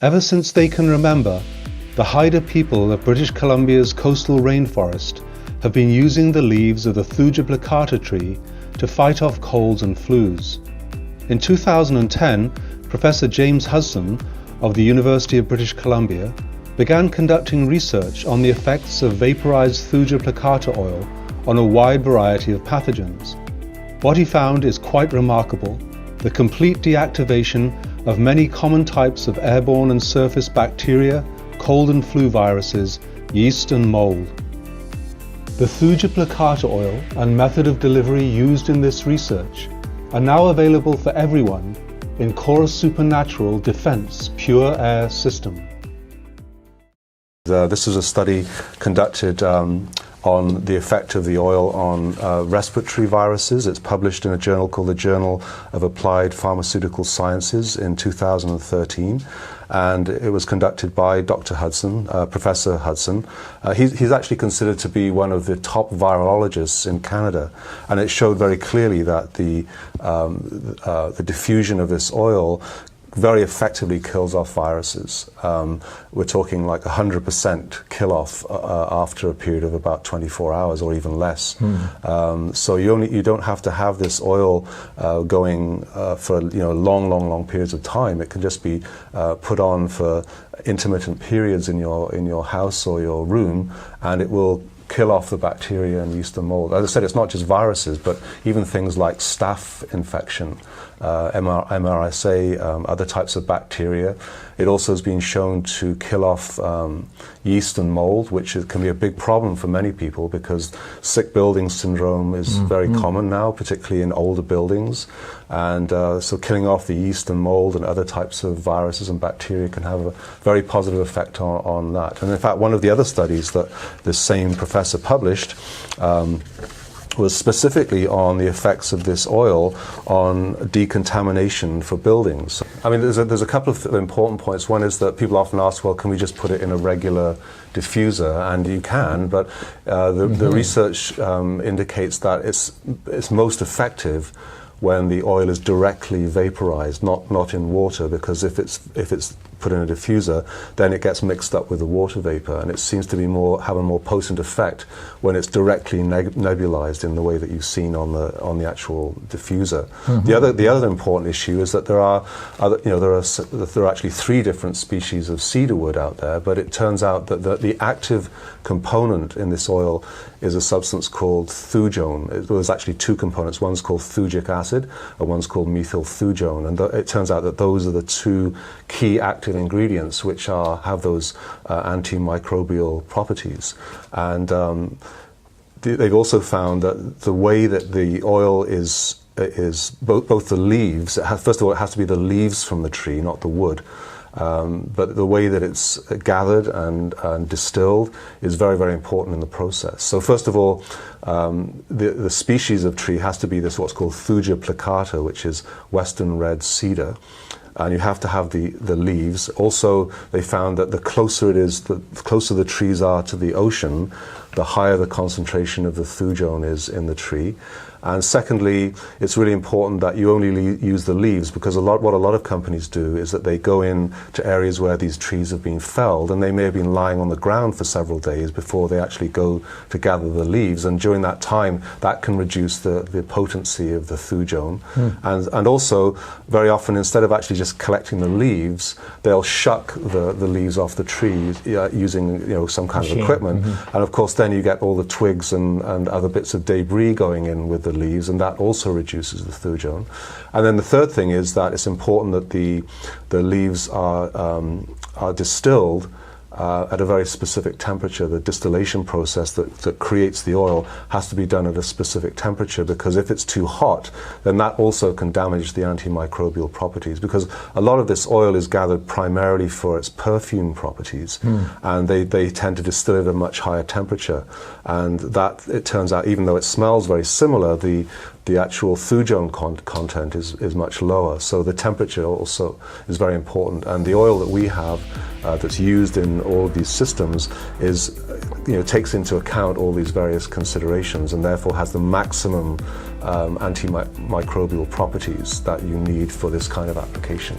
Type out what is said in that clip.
Ever since they can remember, the Haida people of British Columbia's coastal rainforest have been using the leaves of the Thuja plicata tree to fight off colds and flus. In 2010, Professor James Hudson of the University of British Columbia began conducting research on the effects of vaporized Thuja plicata oil on a wide variety of pathogens. What he found is quite remarkable: the complete deactivation of many common types of airborne and surface bacteria, cold and flu viruses, yeast and mold. The Thuja plicata oil and method of delivery used in this research are now available for everyone in Chorus Supernatural Defense Pure Air System. This is a study conducted on the effect of the oil on respiratory viruses. It's published in a journal called the Journal of Applied Pharmaceutical Sciences in 2013. And it was conducted by Dr. Hudson, Professor Hudson. He's actually considered to be one of the top virologists in Canada, and it showed very clearly that the diffusion of this oil very effectively kills off viruses. We're talking like 100% kill off after a period of about 24 hours or even less. So you don't have to have this oil going for long periods of time. It can just be put on for intermittent periods in your house or your room, and it will kill off the bacteria and yeast and mold. As I said, it's not just viruses, but even things like staph infection, MRSA, other types of bacteria. It also has been shown to kill off yeast and mold, which can be a big problem for many people because sick building syndrome is very common now, particularly in older buildings. And so killing off the yeast and mold and other types of viruses and bacteria can have a very positive effect on that. And in fact, one of the other studies that this same professor published was specifically on the effects of this oil on decontamination for buildings. I mean, there's a couple of important points. One is that people often ask, well, can we just put it in a regular diffuser? And you can, but the research indicates that it's most effective when the oil is directly vaporized, not in water, because if it's put in a diffuser, then it gets mixed up with the water vapor, and it seems to be have a more potent effect when it's directly nebulized in the way that you've seen on the actual diffuser. The other important issue is that there are actually 3 different species of cedar wood out there, but it turns out that the active component in this oil is a substance called thujone. There's actually 2 components. One's called thujic acid, and one's called methyl thujone. And it turns out that those are the 2 key active ingredients which have those antimicrobial properties. And they've also found that the way that the oil is both the leaves. First of all, it has to be the leaves from the tree, not the wood. But the way that it's gathered and distilled is very, very important in the process. So first of all, the species of tree has to be what's called Thuja plicata, which is western red cedar. And you have to have the leaves. Also, they found that the closer the trees are to the ocean, the higher the concentration of the thujone is in the tree. And secondly, it's really important that you only use the leaves, because what a lot of companies do is that they go in to areas where these trees have been felled, and they may have been lying on the ground for several days before they actually go to gather the leaves. And during that time, that can reduce the potency of the thujone. And also, very often, instead of actually just collecting the leaves, they'll shuck the leaves off the trees using some kind of equipment. And of course, then you get all the twigs and other bits of debris going in with the leaves, and that also reduces the thujone. And then the third thing is that it's important that the leaves are distilled at a very specific temperature. The distillation process that creates the oil has to be done at a specific temperature, because if it's too hot, then that also can damage the antimicrobial properties, because a lot of this oil is gathered primarily for its perfume properties, and they tend to distill it at a much higher temperature. And that, it turns out, even though it smells very similar, the actual thujone content is much lower. So the temperature also is very important. And the oil that we have that's used in all of these systems takes into account all these various considerations, and therefore has the maximum antimicrobial properties that you need for this kind of application.